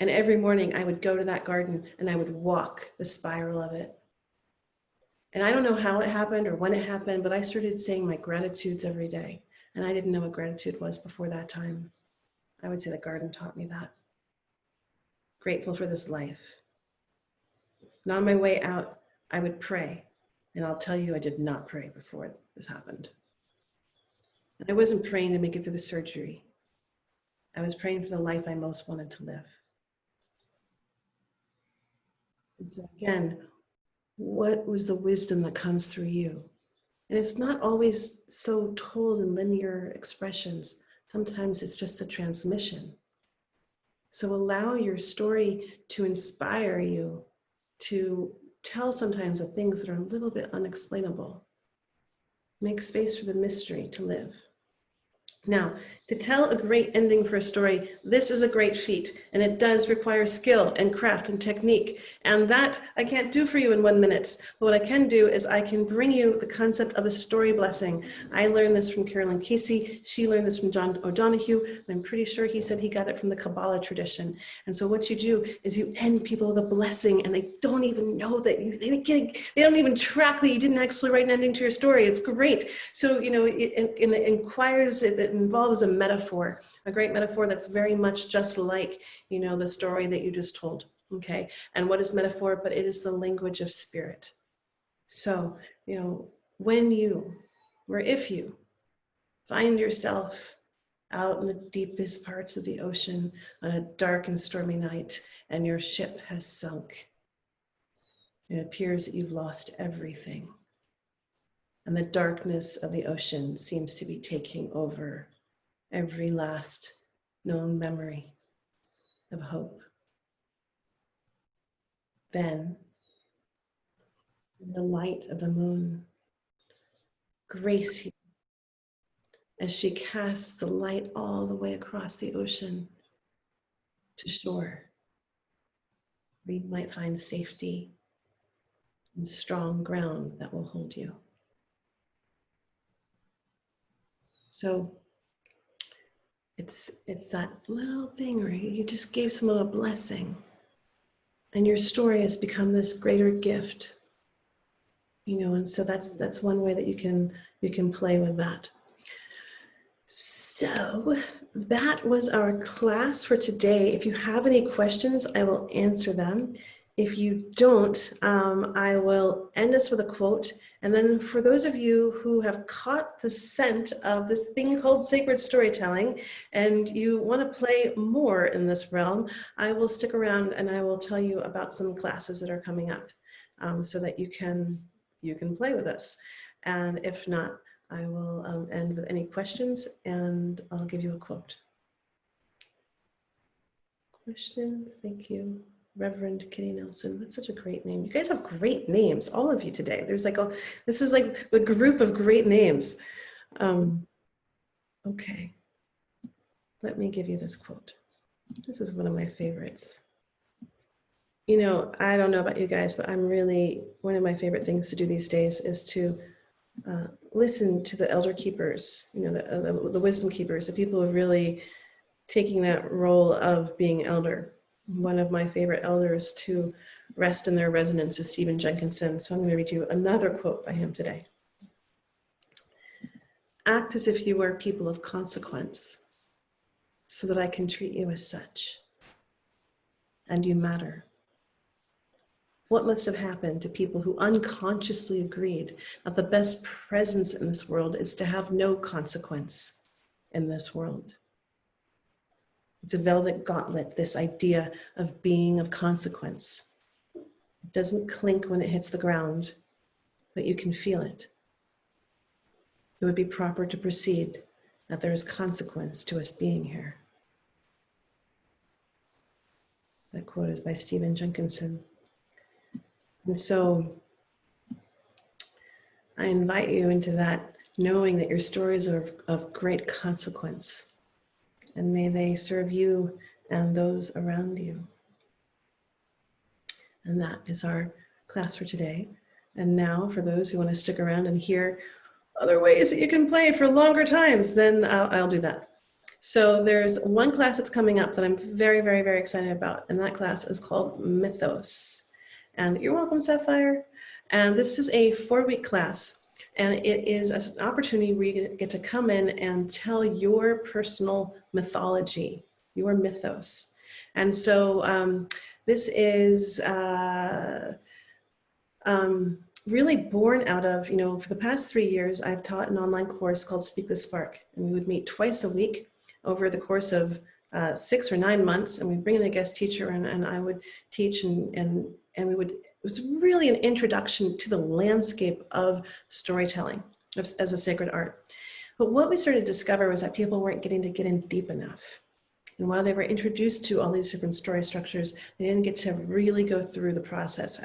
S1: And every morning I would go to that garden and I would walk the spiral of it. And I don't know how it happened or when it happened, but I started saying my gratitudes every day. And I didn't know what gratitude was before that time. I would say the garden taught me that. Grateful for this life. And on my way out, I would pray. And I'll tell you, I did not pray before this happened. And I wasn't praying to make it through the surgery. I was praying for the life I most wanted to live. And so again, what was the wisdom that comes through you? And it's not always so told in linear expressions. Sometimes it's just a transmission. So allow your story to inspire you to tell sometimes of things that are a little bit unexplainable. Make space for the mystery to live. Now, to tell a great ending for a story, this is a great feat, and it does require skill and craft and technique. And that I can't do for you in 1 minute. But what I can do is I can bring you the concept of a story blessing. I learned this from Carolyn Casey. She learned this from John O'Donohue. I'm pretty sure he said he got it from the Kabbalah tradition. And so what you do is you end people with a blessing, and they don't even know that they don't even track that you didn't actually write an ending to your story. It's great. So, you know, it involves a metaphor, a great metaphor that's very much just like, you know, the story that you just told. Okay. And what is metaphor? But it is the language of spirit. So, you know, when you, or if you find yourself out in the deepest parts of the ocean on a dark and stormy night, and your ship has sunk, it appears that you've lost everything. And the darkness of the ocean seems to be taking over every last known memory of hope. Then, the light of the moon grace you as she casts the light all the way across the ocean to shore, where you might find safety and strong ground that will hold you. So it's that little thing where you just gave someone a blessing, and your story has become this greater gift, you know. And so that's one way that you can play with that. So that was our class for today. If you have any questions, I will answer them. If you don't, I will end us with a quote. And then for those of you who have caught the scent of this thing called sacred storytelling, and you want to play more in this realm, I will stick around and I will tell you about some classes that are coming up, so that you can play with us. And if not, I will end with any questions, and I'll give you a quote. Questions? Thank you. Reverend Kitty Nelson. That's such a great name. You guys have great names, all of you today. There's like this is like the group of great names. Okay. Let me give you this quote. This is one of my favorites. You know, I don't know about you guys, but one of my favorite things to do these days is to listen to the elder keepers, you know, the wisdom keepers, the people who are really taking that role of being elder. One of my favorite elders to rest in their resonance is Stephen Jenkinson. So I'm going to read you another quote by him today. Act as if you were people of consequence, so that I can treat you as such. And you matter. What must have happened to people who unconsciously agreed that the best presence in this world is to have no consequence in this world? It's a velvet gauntlet, this idea of being of consequence. It doesn't clink when it hits the ground, but you can feel it. It would be proper to proceed that there is consequence to us being here. That quote is by Stephen Jenkinson. And so I invite you into that, knowing that your stories are of great consequence, and may they serve you and those around you. And that is our class for today. And now for those who want to stick around and hear other ways that you can play for longer times, then I'll do that. So there's one class that's coming up that I'm very, very, very excited about. And that class is called Mythos. And you're welcome, Sapphire. And this is a 4-week class. And it is an opportunity where you get to come in and tell your personal mythology, your mythos. And so this is really born out of, you know, for the past 3 years, I've taught an online course called Speak the Spark. And we would meet twice a week over the course of 6 or 9 months. And we bring in a guest teacher, and I would teach, and we would, it was really an introduction to the landscape of storytelling as a sacred art. But what we started to discover was that people weren't getting to get in deep enough. And while they were introduced to all these different story structures, they didn't get to really go through the process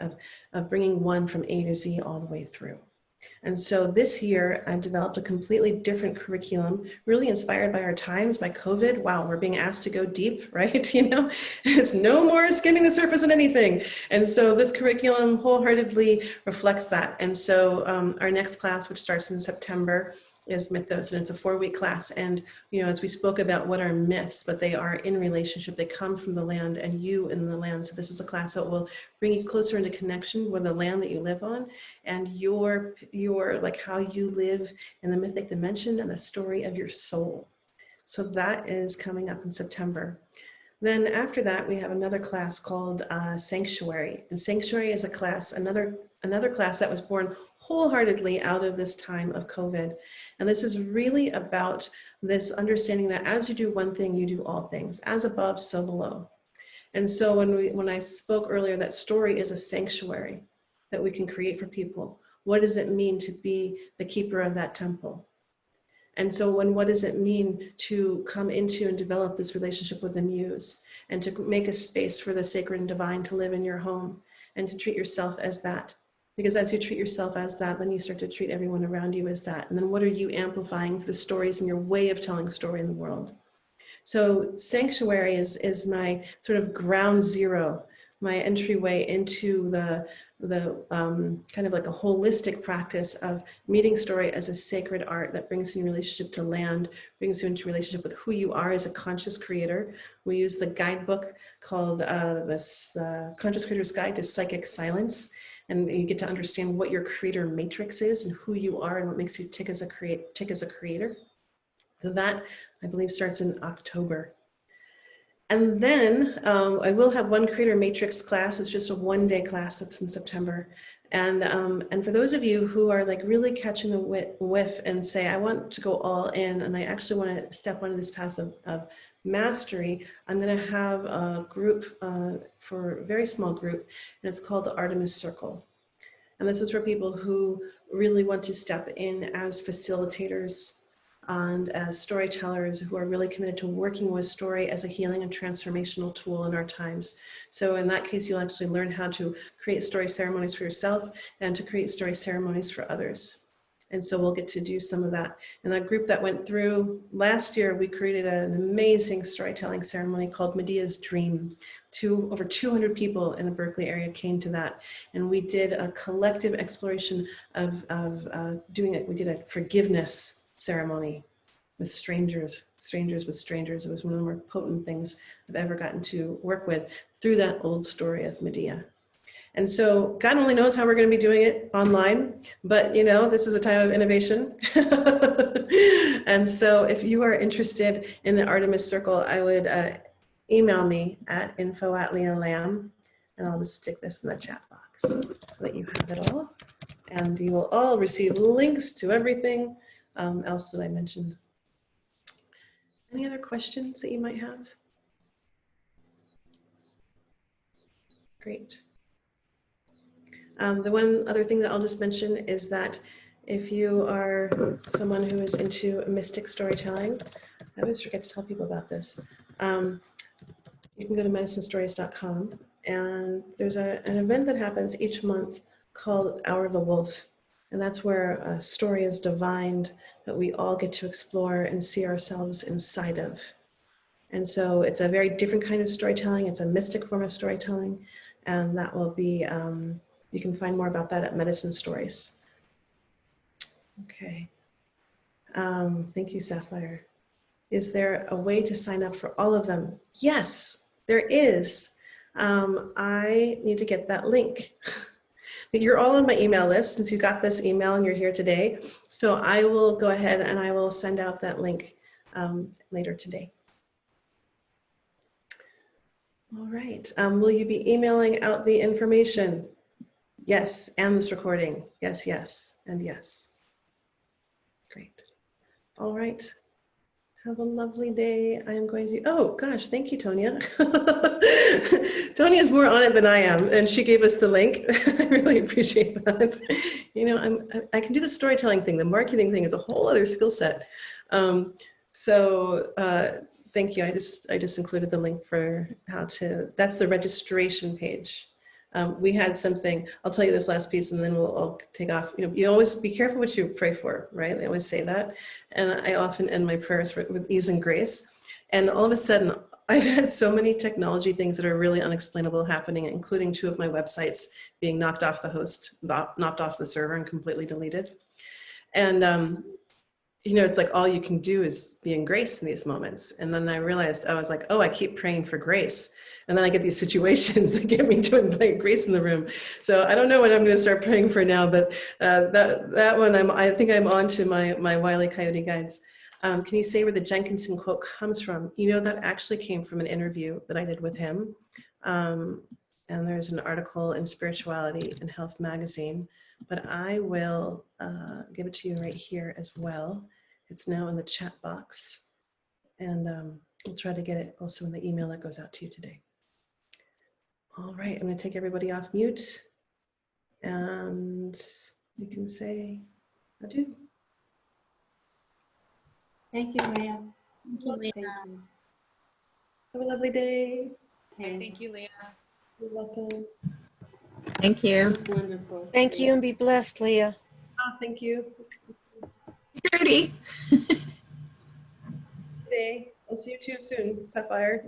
S1: of bringing one from A to Z all the way through. And so this year, I've developed a completely different curriculum, really inspired by our times, by COVID. Wow, we're being asked to go deep, right? You know, it's no more skimming the surface on anything. And so this curriculum wholeheartedly reflects that. And so our next class, which starts in September, is Mythos, and it's a 4-week class. And, you know, as we spoke about what are myths, but they are in relationship, they come from the land and you in the land. So this is a class that will bring you closer into connection with the land that you live on, and your like how you live in the mythic dimension and the story of your soul. So that is coming up in September. Then after that, we have another class called Sanctuary. And Sanctuary is a class, another class that was born wholeheartedly out of this time of COVID. And this is really about this understanding that as you do one thing, you do all things, as above, so below. And so when I spoke earlier, that story is a sanctuary that we can create for people. What does it mean to be the keeper of that temple? And so what does it mean to come into and develop this relationship with the muse, and to make a space for the sacred and divine to live in your home, and to treat yourself as that? Because as you treat yourself as that, then you start to treat everyone around you as that. And then what are you amplifying for the stories and your way of telling story in the world? So sanctuary is my sort of ground zero, my entryway into the kind of like a holistic practice of meeting story as a sacred art that brings you in relationship to land, brings you into relationship with who you are as a conscious creator. We use the guidebook called the Conscious Creator's Guide to Psychic Silence. And you get to understand what your creator matrix is and who you are and what makes you tick as a creator. So that, I believe, starts in October. And then I will have one creator matrix class. It's just a one-day class that's in September. And for those of you who are like really catching the whiff and say, I want to go all in and I actually want to step onto this path of mastery, I'm going to have a group for a very small group, and it's called the Artemis Circle. And this is for people who really want to step in as facilitators and as storytellers who are really committed to working with story as a healing and transformational tool in our times. So in that case, you'll actually learn how to create story ceremonies for yourself and to create story ceremonies for others. And so we'll get to do some of that. And that group that went through last year, we created an amazing storytelling ceremony called Medea's Dream. Over 200 people in the Berkeley area came to that. And we did a collective exploration of doing it. We did a forgiveness ceremony with strangers with strangers. It was one of the more potent things I've ever gotten to work with through that old story of Medea. And so God only knows how we're going to be doing it online, but you know, this is a time of innovation. And so if you are interested in the Artemis Circle, I would email me at info@LeahLamb, and I'll just stick this in the chat box so that you have it all. And you will all receive links to everything else that I mentioned. Any other questions that you might have? Great. The one other thing that I'll just mention is that if you are someone who is into mystic storytelling, I always forget to tell people about this. You can go to medicinestories.com, and there's an event that happens each month called Hour of the Wolf. And that's where a story is divined that we all get to explore and see ourselves inside of. And so it's a very different kind of storytelling. It's a mystic form of storytelling. And that will be, you can find more about that at Medicine Stories. Okay. Thank you, Sapphire. Is there a way to sign up for all of them? Yes, there is. I need to get that link. But you're all on my email list since you got this email and you're here today. So I will go ahead and I will send out that link later today. All right. Will you be emailing out the information? Yes, and this recording. Yes, yes, and yes. Great. All right. Have a lovely day. I am going to, oh gosh, thank you, Tonya. Tonia's more on it than I am, and she gave us the link. I really appreciate that. You know, I can do the storytelling thing. The marketing thing is a whole other skill set. Thank you. I just included the link for how to, that's the registration page. We had something, I'll tell you this last piece and then I'll take off. You know, you always be careful what you pray for, right? They always say that. And I often end my prayers with ease and grace. And all of a sudden, I've had so many technology things that are really unexplainable happening, including 2 of my websites being knocked off the host, knocked off the server and completely deleted. And, you know, it's like all you can do is be in grace in these moments. And then I realized, I was like, oh, I keep praying for grace. And then I get these situations that get me to invite grace in the room. So I don't know what I'm going to start praying for now, but that one, I think I'm on to my Wile E. Coyote guides. Can you say where the Jenkinson quote comes from? You know, that actually came from an interview that I did with him. And there's an article in Spirituality and Health magazine, but I will give it to you right here as well. It's now in the chat box. And we'll try to get it also in the email that goes out to you today. All right, I'm going to take everybody off mute and you can say adieu.
S6: Thank you, Leah.
S2: Thank you, Leah.
S6: Thank you.
S1: Have a lovely day.
S5: Thank you, Leah.
S1: You're welcome.
S6: Thank you.
S5: Wonderful.
S7: Thank you and be blessed, Leah.
S1: Ah, thank you.
S6: Judy.
S1: Day. I'll see you too soon, Sapphire.